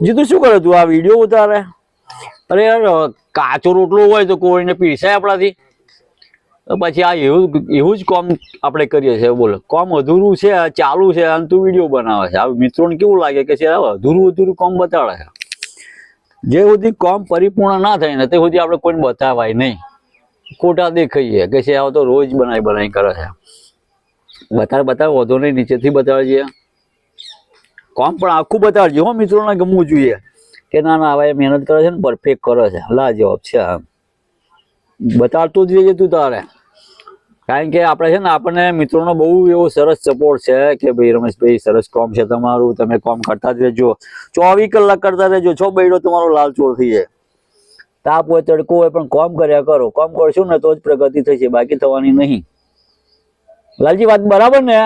જીતું શું કરે તું આ વિડીયો ઉતારે? અરે યાર કાચો રોટલો હોય તો કોઈને પીરસાય આપણાથી? પછી આ એવું જ કામ આપણે કરીએ છીએ. બોલો કામ અધૂરું છે, ચાલુ છે અને તું વિડીયો બનાવે છે. આ મિત્રોને કેવું લાગે કે છે અધૂરું કામ બતાડે છે. જે સુધી કામ પરિપૂર્ણ ના થાય ને તે સુધી આપણે કોઈને બતાવાય નહીં. ખોટા દેખાઈએ કે છે આ તો રોજ બનાવી કરે છે. બતાવે વધો નહીં, નીચેથી બતાવજે. કામ પણ આખું બતાવજે હો, મિત્રોને ગમવું જોઈએ કે ના હવે મહેનત કરે છે ને પરફેક્ટ કરે છે. લાજવાબ છે. બતાવતું જ રહીએ તું તારે. કારણ કે આપણે છે ને આપણને મિત્રોનો બહુ એવો સરસ સપોર્ટ છે કે ભાઈ રમેશભાઈ સરસ કામ છે તમારું, તમે કામ કરતા જ રહેજો, 24 કલાક કરતા રહેજો. છો બૈડો તમારો લાલ ચોર થઈ જાય. તાપ હોય તડકો હોય પણ કામ કર્યા કરો. કામ કરશું ને તો જ પ્રગતિ થશે, બાકી થવાની નહીં. લાલજી વાત બરાબર ને?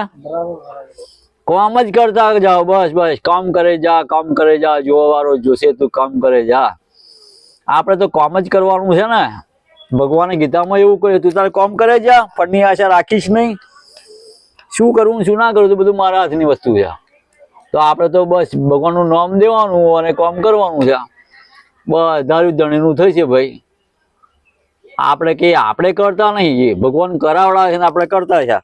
કામ જ કરતા જાઓ. બસ કામ કરે જા. જોવા વાળો જોશે તું કામ કરે જા. આપણે તો કામ જ કરવાનું છે ને. ભગવાને ગીતામાં એવું કહ્યું તું તારે કામ કરે જા, ફળની આશા રાખીશ નહીં. શું કરવું શું ના કરવું તો બધું મારા હાથની વસ્તુ છે. તો આપણે તો બસ ભગવાનનું નામ દેવાનું અને કામ કરવાનું છે. બસ ધાર્યું ધણીનું થશે ભાઈ. આપણે કરતા નહીં, ભગવાન કરાવડા છે ને આપણે કરતા છે.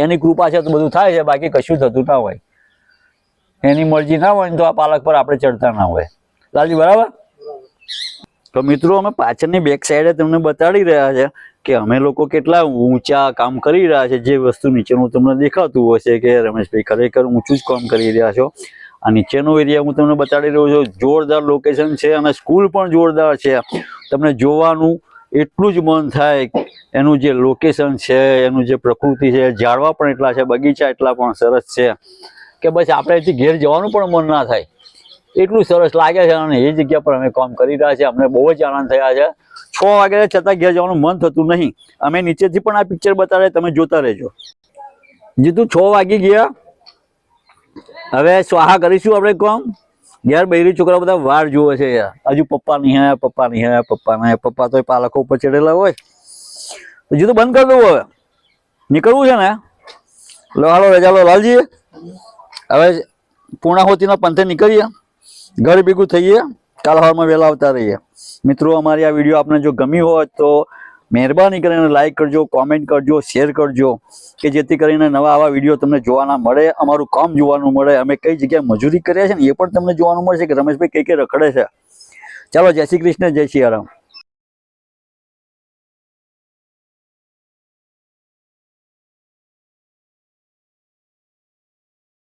એની કૃપા છે તો બધું થાય છે, બાકી કશું થતું ના હોય. એની મરજી ના હોય ને તો આ પાલક પર આપણે ચડતા ના હોય. લાલજી બરાબર? તો મિત્રો અમે પાછળની બેક સાઈડે તમને બતાડી રહ્યા છે કે અમે લોકો કેટલા ઊંચા કામ કરી રહ્યા છે. જે વસ્તુ નીચેનું તમને દેખાતું હશે કે રમેશભાઈ ખરેખર ઊંચું જ કામ કરી રહ્યા છો. આ નીચેનો એરિયા હું તમને બતાડી રહ્યો છું. જોરદાર લોકેશન છે અને સ્કૂલ પણ જોરદાર છે. તમને જોવાનું એટલું જ મન થાય. એનું જે લોકેશન છે, એનું જે પ્રકૃતિ છે, ઝાડવા પણ એટલા છે, બગીચા એટલા પણ સરસ છે કે બસ આપણે અહીંથી ઘેર જવાનું પણ મન ના થાય. એટલું સરસ લાગે છે અને એ જગ્યા પર અમે કામ કરી રહ્યા છીએ. અમને બહુ જ આનંદ થયા છે. 6 વાગ્યા છતાં ઘેર જવાનું મન થતું નહીં. અમે નીચેથી પણ આ પિક્ચર બતાડે, તમે જોતા રહેજો. જીતું 6 વાગી ગયા. હવે સ્વાહા કરીશું આપણે કામ. ઘેર બૈરી છોકરા બધા વાર જોવે છે યાર. હજુ પપ્પા નહીં આવ્યા. પપ્પા તો પાલકો ઉપર ચડેલા હોય. જીતું બંધ કરી દઉં. હવે નીકળવું છે ને? હાલો ચાલો લાલજી. હવે પૂર્ણાહુતિના પંથે નીકળીએ, ઘર ભેગું થઈએ. કાલ સવારમાં વહેલા આવતા રહીએ. મિત્રો અમારી આ વિડીયો આપને જો ગમી હોય તો મહેરબાની કરીને લાઈક કરજો, કોમેન્ટ કરજો, શેર કરજો કે જેથી કરીને નવા આવા વિડીયો તમને જોવાના મળે, અમારું કામ જોવાનું મળે, અમે કઈ જગ્યાએ મજૂરી કર્યા છે ને એ પણ તમને જોવાનું મળશે કે રમેશભાઈ કઈ રખડે છે. ચાલો જય શ્રી કૃષ્ણ, જય શ્રી રામ.